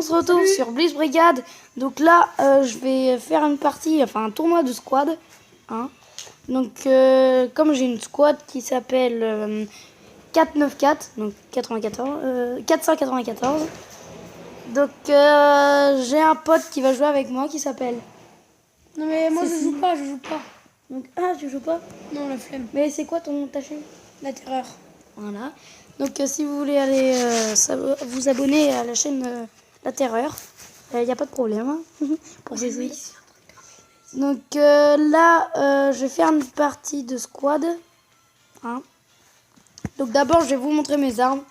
on se retrouve sur Blitz Brigade. Donc là, je vais faire une partie, enfin un tournoi de squad. Hein. Donc, comme j'ai une squad qui s'appelle 494, donc 494. Donc, j'ai un pote qui va jouer avec moi qui s'appelle. Non, mais moi je joue pas. Donc, tu joues pas? Non, la flemme. Mais c'est quoi ta chaîne? La terreur. Voilà. Donc si vous voulez aller vous abonner à la chaîne La Terreur, il n'y a pas de problème hein, pour Cécile. Donc là, je vais faire une partie de squad. Hein. Donc d'abord, je vais vous montrer mes armes.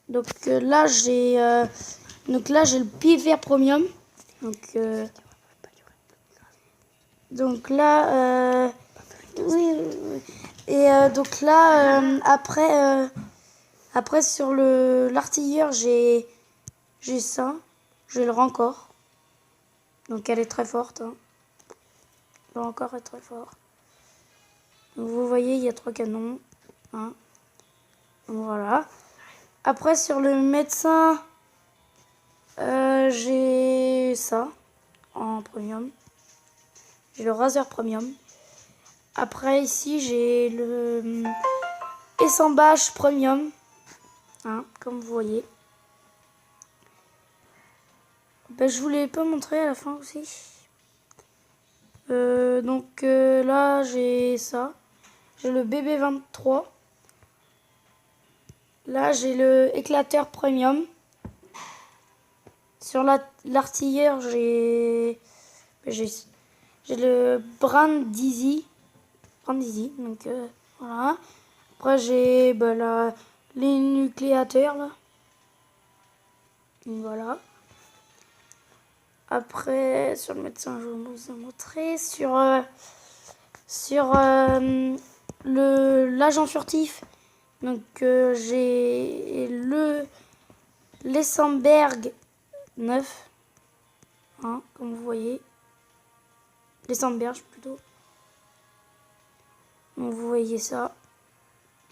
Donc là, j'ai le pied vert premium. Donc là, oui. Et donc là, après sur l'artilleur, j'ai ça. J'ai le rancor. Donc elle est très forte. Hein. Le rancor est très fort. Donc vous voyez, il y a 3 canons. Hein. Donc voilà. Après sur le médecin, j'ai ça en premium. J'ai le raser premium. Après ici, j'ai le essambage premium. Hein, comme vous voyez. Ben, je vous l'ai pas montré à la fin aussi. Donc là, j'ai ça. J'ai le BB23. Là, j'ai le éclateur premium. Sur l'artilleur, j'ai le Brandisi. Donc voilà. Après, j'ai les nucléateurs là. Donc, voilà. Après, sur le médecin, je vais vous montrer. Sur l'agent furtif, donc j'ai l'Essenberg 9, hein, comme vous voyez. L'Essenberg plutôt. Donc vous voyez ça.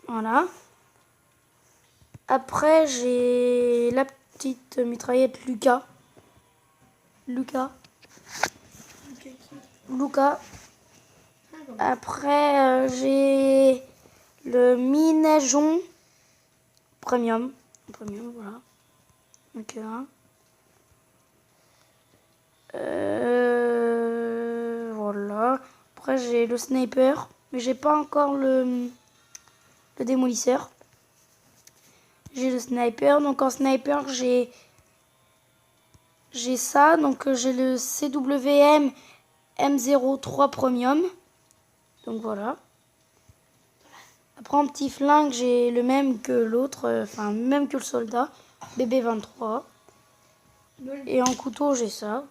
Voilà. Après, j'ai la petite mitraillette Luca. Après, j'ai le Minejon Premium. Voilà. Donc, voilà. Après, j'ai le sniper. Mais j'ai pas encore le démolisseur. J'ai le sniper. Donc, en sniper, j'ai ça. Donc, j'ai le CWM M03 Premium. Donc voilà. Après en petit flingue, j'ai le même que l'autre, enfin même que le soldat, BB23. Et en couteau, j'ai ça.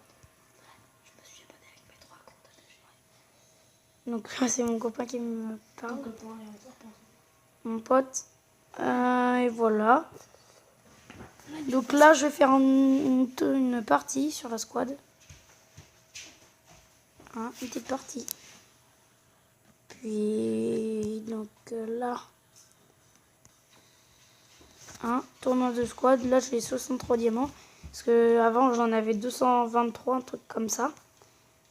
Donc là, c'est mon copain qui me parle. Mon pote. Et voilà. Donc là, je vais faire une partie sur la squad. Hein, une petite partie. Puis donc là, tournoi de squad, là j'ai 63 diamants, parce que avant j'en avais 223, un truc comme ça.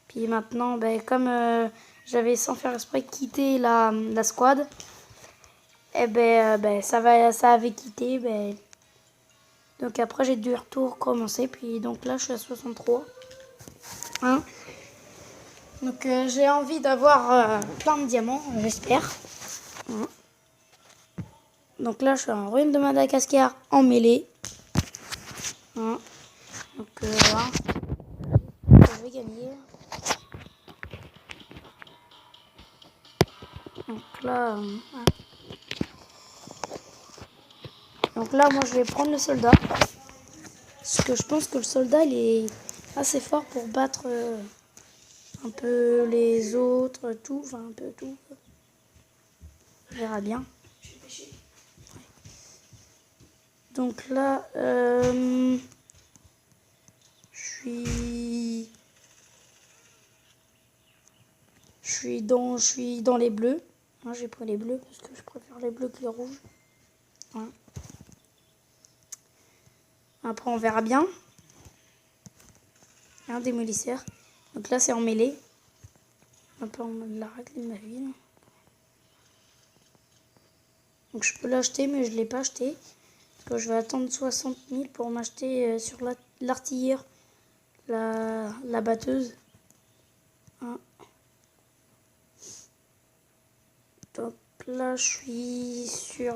Puis maintenant, comme j'avais sans faire exprès quitté la squad, et ça avait quitté. Donc après j'ai dû recommencer, puis donc là je suis à 63. Hein. Donc j'ai envie d'avoir plein de diamants, j'espère. Hein. Donc là je suis en ruine de Madagascar en mêlée. Hein. Donc voilà. Je vais gagner. Donc là, moi je vais prendre le soldat. Parce que je pense que le soldat il est assez fort pour battre un peu les autres, tout, enfin un peu tout. On verra bien. Donc là, je suis dans les bleus. Hein, j'ai pris les bleus parce que je préfère les bleus que les rouges. Hein. Après, on verra bien. Un démolisseur. Donc là, c'est en mêlée. Un peu en mode la raclée de ma vie. Là. Donc je peux l'acheter, mais je ne l'ai pas acheté. Parce que je vais attendre 60 000 pour m'acheter sur l'artilleur la batteuse. Hein. Donc là, je suis sur...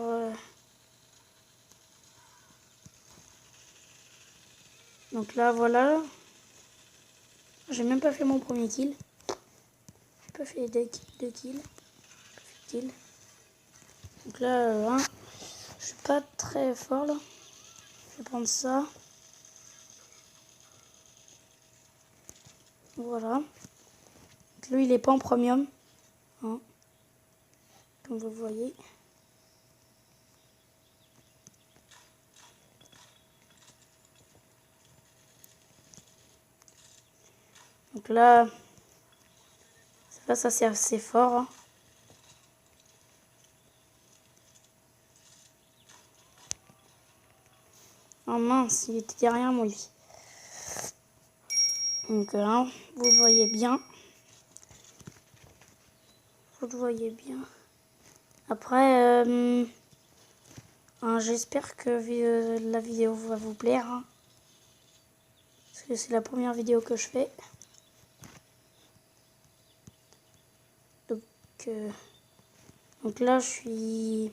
Donc là, voilà. J'ai même pas fait mon premier kill. J'ai pas fait deux kills. Donc là, je suis pas très fort là. Je vais prendre ça. Voilà. Donc lui, il est pas en premium. Hein, comme vous le voyez. Donc là, ça c'est assez fort. Hein. Oh mince, il était derrière moi lui. Donc là, vous le voyez bien. Vous le voyez bien. Après, j'espère que la vidéo va vous plaire. Hein, parce que c'est la première vidéo que je fais. Donc là, je suis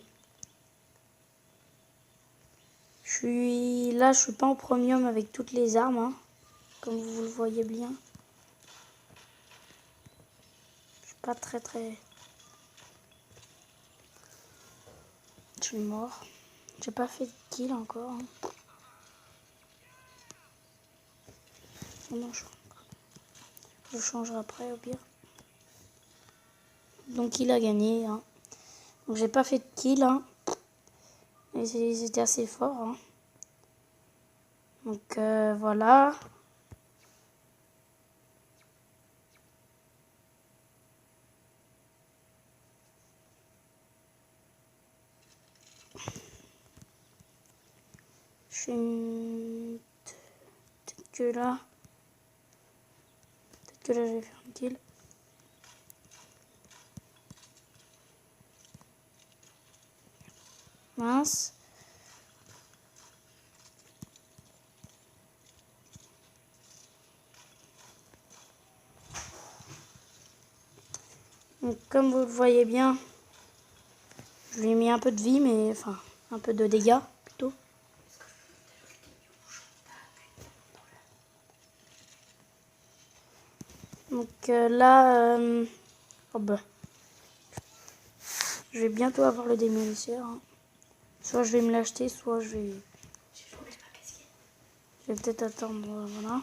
pas en premium avec toutes les armes, hein, comme vous le voyez bien. Je suis pas très. Je suis mort. J'ai pas fait de kill encore. Hein. Non, je changerai après au pire. Donc il a gagné. Hein. Donc j'ai pas fait de kill. Hein. Mais c'était assez fort. Hein. Donc voilà. Je suis peut-être que là. Peut-être que là je vais faire un kill. Mince. Donc comme vous le voyez bien, je lui ai mis un peu de vie, mais enfin un peu de dégâts plutôt. Donc là, oh bah, je vais bientôt avoir le démolisseur. Hein. Soit je vais me l'acheter, soit je vais peut-être attendre. Voilà.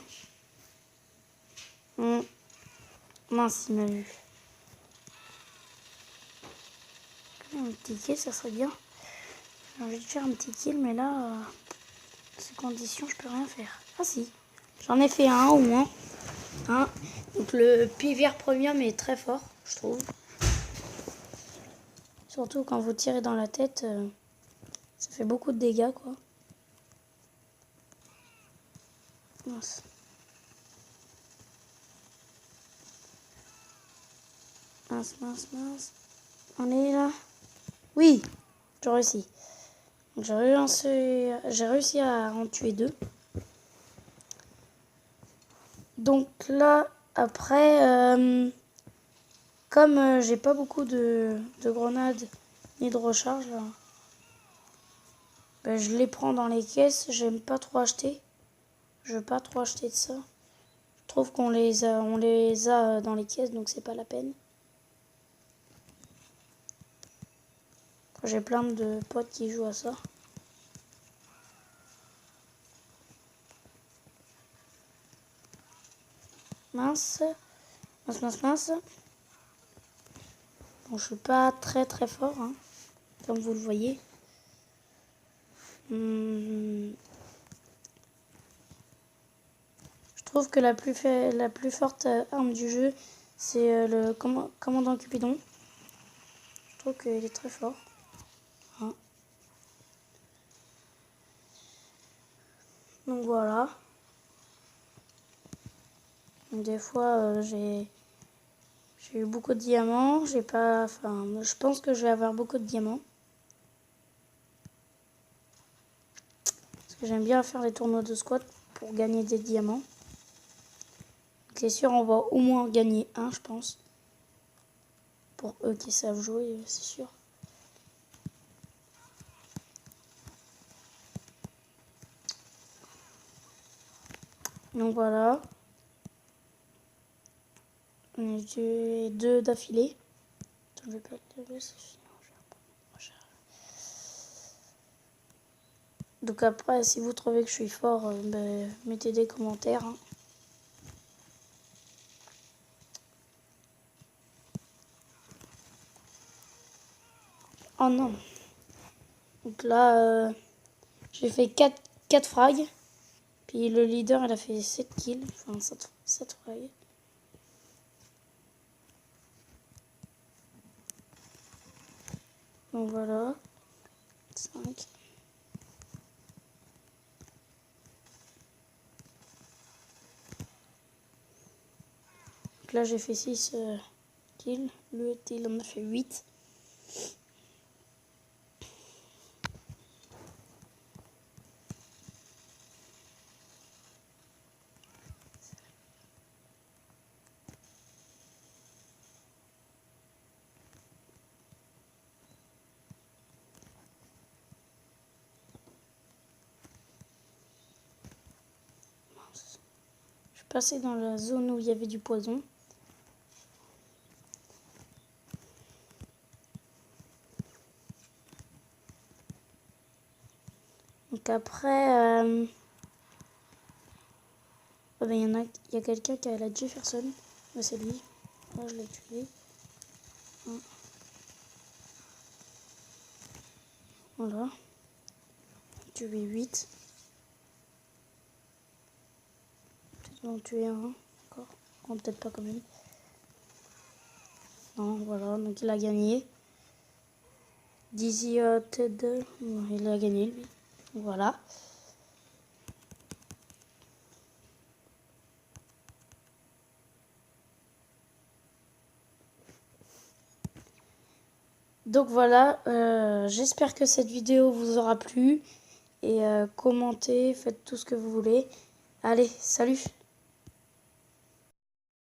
Mince, il m'a eu. Un petit kill, ça serait bien. J'ai envie de faire un petit kill, mais là, dans ces conditions, je peux rien faire. Ah si, j'en ai fait un au moins. Hein. Donc le PVR Premium est très fort, je trouve. Surtout quand vous tirez dans la tête, ça fait beaucoup de dégâts, quoi. Mince. Mince. On est là. Oui, j'ai réussi. J'ai réussi à en tuer 2. Donc là, après, comme j'ai pas beaucoup de grenades ni de recharge, là, ben, je les prends dans les caisses. J'aime pas trop acheter. Je veux pas trop acheter de ça. Je trouve qu'on les a dans les caisses, donc c'est pas la peine. J'ai plein de potes qui jouent à ça. Mince. Bon, je suis pas très fort, hein, comme vous le voyez. Je trouve que la plus forte arme du jeu, c'est le commandant Cupidon. Je trouve qu'il est très fort. Hein. Donc voilà. Des fois, j'ai eu beaucoup de diamants. J'ai pas... Enfin, je pense que je vais avoir beaucoup de diamants. Parce que j'aime bien faire les tournois de squat pour gagner des diamants. C'est sûr, on va au moins en gagner un, je pense. Pour eux qui savent jouer, c'est sûr. Donc voilà. J'ai 2 d'affilée. Attends, je vais pas te lever, c'est fini. Donc après, si vous trouvez que je suis fort, mettez des commentaires. Hein. Oh non. Donc là, j'ai fait 4 frags. Puis le leader, il a fait 7 kills. Enfin, 7 frags. Donc voilà. 5. Donc là, j'ai fait 6 kills. Lui, il en a fait 8. Je suis passé dans la zone où il y avait du poison. Donc après, il y a quelqu'un qui a la Jefferson. C'est lui. Moi, je l'ai tué. Voilà. Tué 8. Peut-être en tuer un encore. Non, peut-être pas quand même. Non, voilà. Donc il a gagné. Dizzy Ted. Il a gagné lui. Voilà. Donc voilà, j'espère que cette vidéo vous aura plu. Et commentez, faites tout ce que vous voulez. Allez, salut!